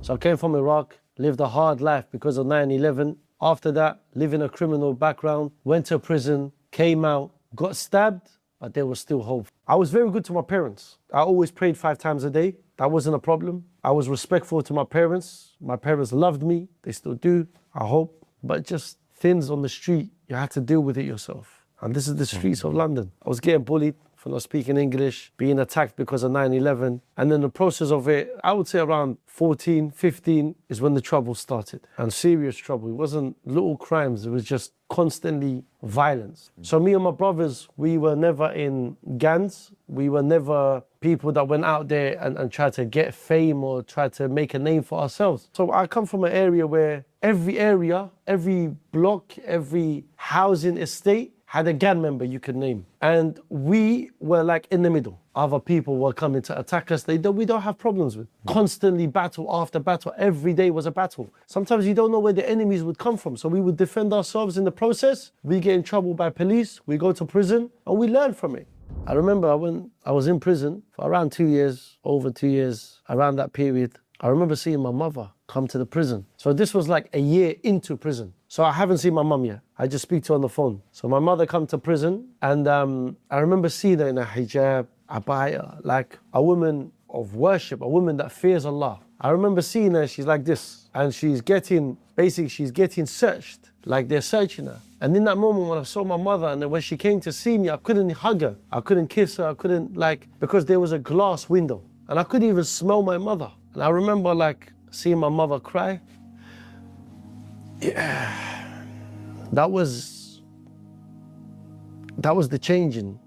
So I came from Iraq, lived a hard life because of 9/11. After that, living a criminal background, went to prison, came out, got stabbed, but there was still hope. I was very good to my parents. I always prayed 5 times a day. That wasn't a problem. I was respectful to my parents. My parents loved me. They still do, I hope. But just things on the street, you had to deal with it yourself. And this is the streets of London. I was getting bullied for not speaking English, being attacked because of 9/11. And then the process of it, I would say around 14, 15 is when the trouble started. And serious trouble. It wasn't little crimes, it was just constantly violence. So me and my brothers, we were never in gangs. We were never people that went out there and tried to get fame or tried to make a name for ourselves. So I come from an area where every block, every housing estate had a gang member you could name. And we were like in the middle. Other people were coming to attack us. We don't have problems with. Constantly battle after battle. Every day was a battle. Sometimes you don't know where the enemies would come from. So we would defend ourselves in the process. We get in trouble by police. We go to prison and we learn from it. I remember when I was in prison for around 2 years, over 2 years, around that period, I remember seeing my mother come to the prison. So this was like a year into prison. So I haven't seen my mum yet. I just speak to her on the phone. So my mother come to prison and I remember seeing her in a hijab, abaya, like a woman of worship, a woman that fears Allah. I remember seeing her, she's like this, and she's getting searched, like they're searching her. And in that moment when I saw my mother and then when she came to see me, I couldn't hug her, I couldn't kiss her, I couldn't because there was a glass window and I couldn't even smell my mother. And I remember seeing my mother cry. Yeah, that was the changing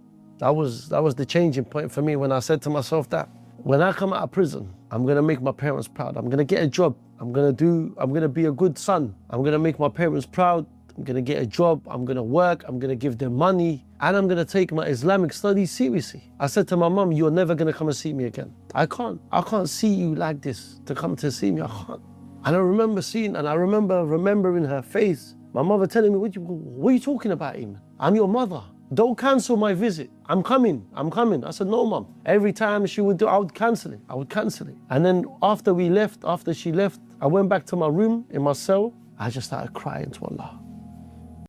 point for me when I said to myself that when I come out of prison, I'm gonna make my parents proud. I'm gonna get a job. I'm gonna be a good son. I'm gonna make my parents proud. I'm gonna get a job. I'm gonna work. I'm gonna give them money. And I'm gonna take my Islamic studies seriously. I said to my mum, you're never gonna come and see me again. I can't see you like this to come to see me. I can't. And I remember remembering her face. My mother telling me, what are you talking about, Ayman? I'm your mother. Don't cancel my visit. I'm coming. I said, no, Mum. Every time she would do, I would cancel it. And then after she left, I went back to my room in my cell. I just started crying to Allah.